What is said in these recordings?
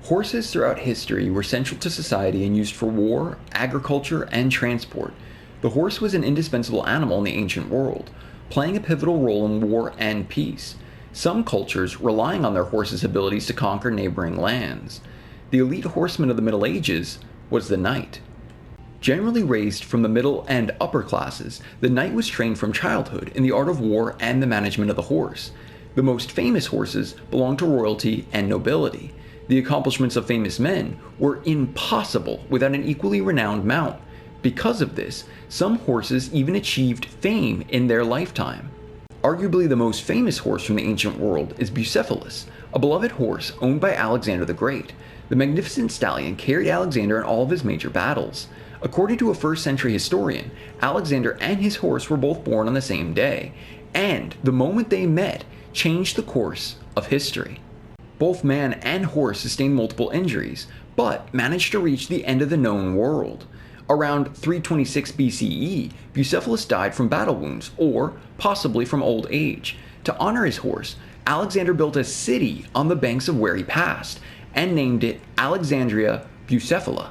Horses throughout history were central to society and used for war, agriculture, and transport. The horse was an indispensable animal in the ancient world, playing a pivotal role in war and peace, some cultures relying on their horses' abilities to conquer neighboring lands. The elite horseman of the Middle Ages was the knight. Generally raised from the middle and upper classes, the knight was trained from childhood in the art of war and the management of the horse. The most famous horses belonged to royalty and nobility. The accomplishments of famous men were impossible without an equally renowned mount. Because of this, some horses even achieved fame in their lifetime. Arguably the most famous horse from the ancient world is Bucephalus, a beloved horse owned by Alexander the Great. The magnificent stallion carried Alexander in all of his major battles. According to a 1st century historian, Alexander and his horse were both born on the same day, and the moment they met changed the course of history. Both man and horse sustained multiple injuries, but managed to reach the end of the known world. Around 326 BCE, Bucephalus died from battle wounds, or possibly from old age. To honor his horse, Alexander built a city on the banks of where he passed, and named it Alexandria Bucephala.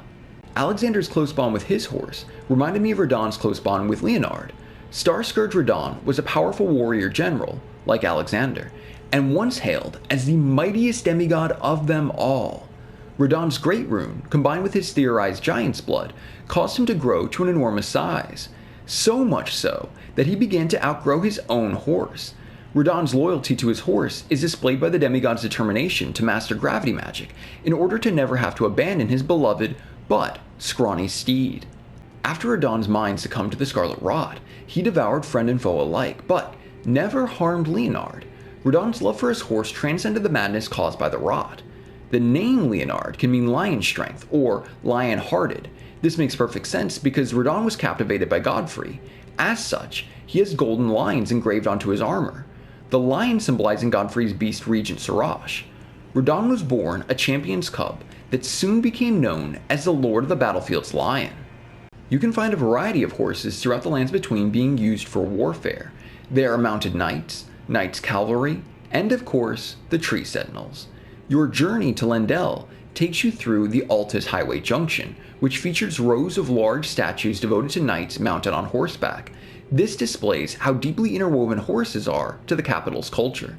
Alexander's close bond with his horse reminded me of Radahn's close bond with Leonard. Starscourge Radahn was a powerful warrior general, like Alexander, and once hailed as the mightiest demigod of them all. Radahn's great rune, combined with his theorized giant's blood, caused him to grow to an enormous size. So much so that he began to outgrow his own horse. Radahn's loyalty to his horse is displayed by the demigod's determination to master gravity magic in order to never have to abandon his beloved but scrawny steed. After Radahn's mind succumbed to the scarlet rot, he devoured friend and foe alike, but never harmed Leonard. Radahn's love for his horse transcended the madness caused by the rot. The name Leonard can mean lion strength or lion-hearted. This makes perfect sense because Radahn was captivated by Godfrey. As such, he has golden lions engraved onto his armor, the lion symbolizing Godfrey's beast regent Siraj. Radahn was born a champion's cub that soon became known as the Lord of the Battlefield's Lion. You can find a variety of horses throughout the lands between being used for warfare. There are mounted knights, knights cavalry, and of course, the tree sentinels. Your journey to Lendel takes you through the Altus Highway Junction, which features rows of large statues devoted to knights mounted on horseback. This displays how deeply interwoven horses are to the capital's culture.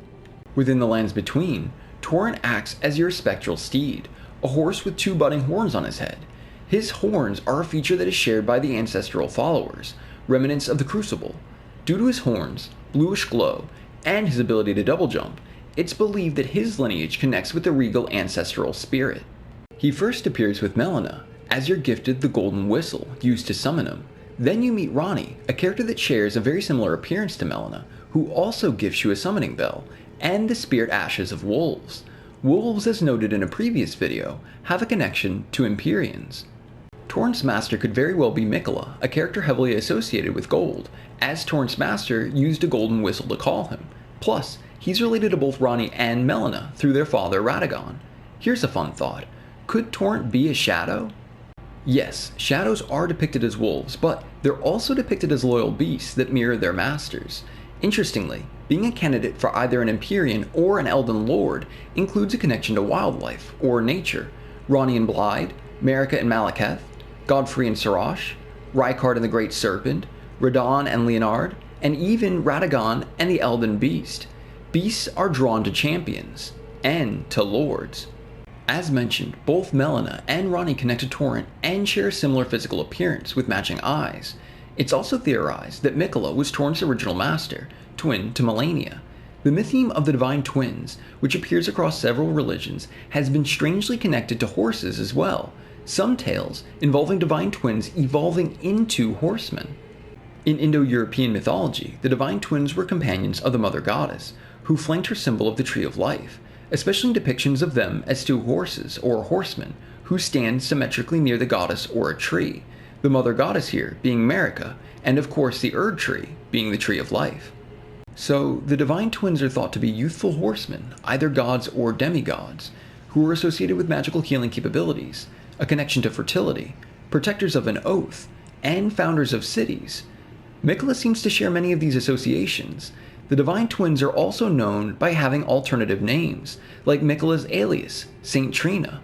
Within the lands between, Torrent acts as your spectral steed, a horse with 2 budding horns on his head. His horns are a feature that is shared by the ancestral followers, remnants of the Crucible. Due to his horns, bluish glow, and his ability to double jump, it's believed that his lineage connects with the regal ancestral spirit. He first appears with Melina, as you're gifted the golden whistle used to summon him. Then you meet Ranni, a character that shares a very similar appearance to Melina, who also gifts you a summoning bell, and the spirit ashes of wolves. Wolves, as noted in a previous video, have a connection to Empyreans. Torrent's master could very well be Miquella, a character heavily associated with gold, as Torrent's master used a golden whistle to call him. Plus, he's related to both Ranni and Melina through their father Radahn. Here's a fun thought. Could Torrent be a shadow? Yes, shadows are depicted as wolves, but they're also depicted as loyal beasts that mirror their masters. Interestingly, being a candidate for either an Empyrean or an Elden Lord includes a connection to wildlife or nature. Ranni and Blaidd, Marika and Malekith, Godfrey and Siraj, Rykard and the Great Serpent, Radahn and Leonard, and even Radahn and the Elden Beast. Beasts are drawn to champions, and to lords. As mentioned, both Melina and Ranni connect to Torrent and share a similar physical appearance with matching eyes. It's also theorized that Miquella was Torrent's original master, twin to Melania. The mytheme of the Divine Twins, which appears across several religions, has been strangely connected to horses as well, some tales involving divine twins evolving into horsemen. In Indo-European mythology, the Divine Twins were companions of the Mother Goddess, who flanked her symbol of the Tree of Life, especially in depictions of them as 2 horses, or horsemen, who stand symmetrically near the goddess or a tree, the Mother Goddess here being Marika, and of course the Erd Tree being the Tree of Life. So, the Divine Twins are thought to be youthful horsemen, either gods or demigods, who were associated with magical healing capabilities, a connection to fertility, protectors of an oath, and founders of cities. Miquella seems to share many of these associations. The Divine Twins are also known by having alternative names, like Miquella's alias, Saint Trina.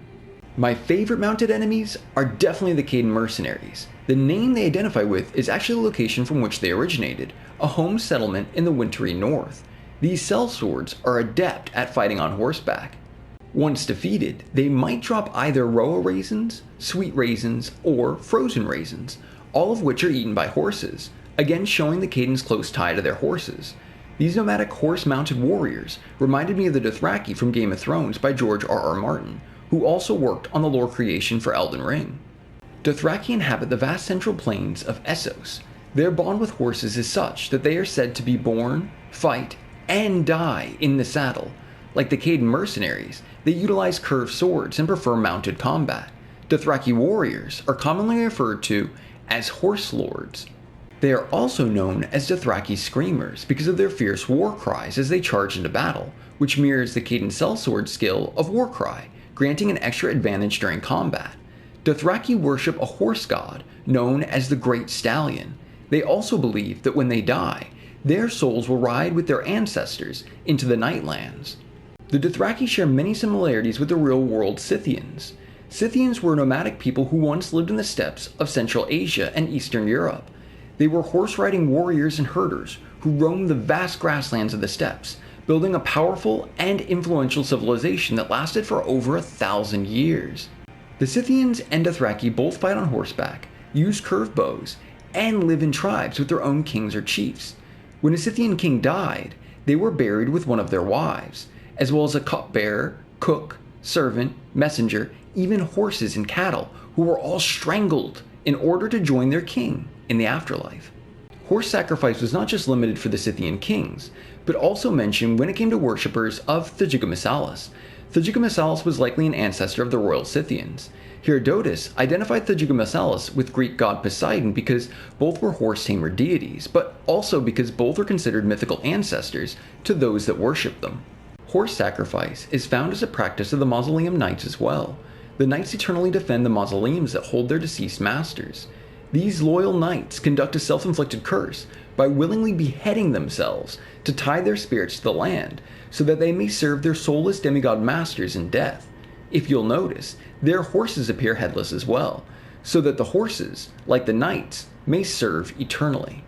My favorite mounted enemies are definitely the Kaiden mercenaries. The name they identify with is actually the location from which they originated, a home settlement in the wintry north. These sellswords are adept at fighting on horseback. Once defeated, they might drop either roa raisins, sweet raisins, or frozen raisins, all of which are eaten by horses, again showing the Kaiden's close tie to their horses. These nomadic horse-mounted warriors reminded me of the Dothraki from Game of Thrones by George R.R. Martin, who also worked on the lore creation for Elden Ring. Dothraki inhabit the vast central plains of Essos. Their bond with horses is such that they are said to be born, fight, and die in the saddle. Like the Kaiden mercenaries, they utilize curved swords and prefer mounted combat. Dothraki warriors are commonly referred to as horse lords. They are also known as Dothraki screamers because of their fierce war cries as they charge into battle, which mirrors the Kaiden Sellswords skill of Warcry, granting an extra advantage during combat. Dothraki worship a horse god known as the Great Stallion. They also believe that when they die, their souls will ride with their ancestors into the Nightlands. The Dothraki share many similarities with the real-world Scythians. Scythians were nomadic people who once lived in the steppes of Central Asia and Eastern Europe. They were horse-riding warriors and herders who roamed the vast grasslands of the steppes, building a powerful and influential civilization that lasted for over 1,000 years. The Scythians and Dothraki both fight on horseback, use curved bows, and live in tribes with their own kings or chiefs. When a Scythian king died, they were buried with one of their wives, as well as a cupbearer, cook, servant, messenger, even horses and cattle, who were all strangled in order to join their king in the afterlife. Horse sacrifice was not just limited for the Scythian kings, but also mentioned when it came to worshippers of Bucephalus. Bucephalus was likely an ancestor of the royal Scythians. Herodotus identified Bucephalus with Greek god Poseidon because both were horse-tamer deities, but also because both are considered mythical ancestors to those that worship them. Horse sacrifice is found as a practice of the Mausoleum Knights as well. The knights eternally defend the mausoleums that hold their deceased masters. These loyal knights conduct a self-inflicted curse by willingly beheading themselves to tie their spirits to the land, so that they may serve their soulless demigod masters in death. If you'll notice, their horses appear headless as well, so that the horses, like the knights, may serve eternally.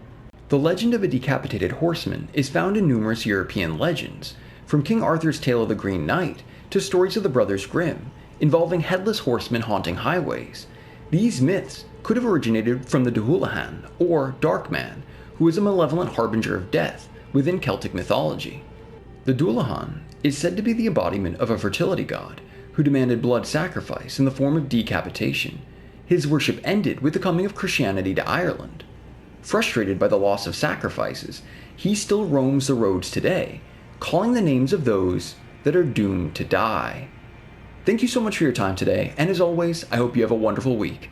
The legend of a decapitated horseman is found in numerous European legends, from King Arthur's Tale of the Green Knight to stories of the Brothers Grimm, involving headless horsemen haunting highways. These myths could have originated from the Dullahan, or Dark Man, who is a malevolent harbinger of death within Celtic mythology. The Dullahan is said to be the embodiment of a fertility god who demanded blood sacrifice in the form of decapitation. His worship ended with the coming of Christianity to Ireland. Frustrated by the loss of sacrifices, he still roams the roads today, calling the names of those that are doomed to die. Thank you so much for your time today, and as always, I hope you have a wonderful week.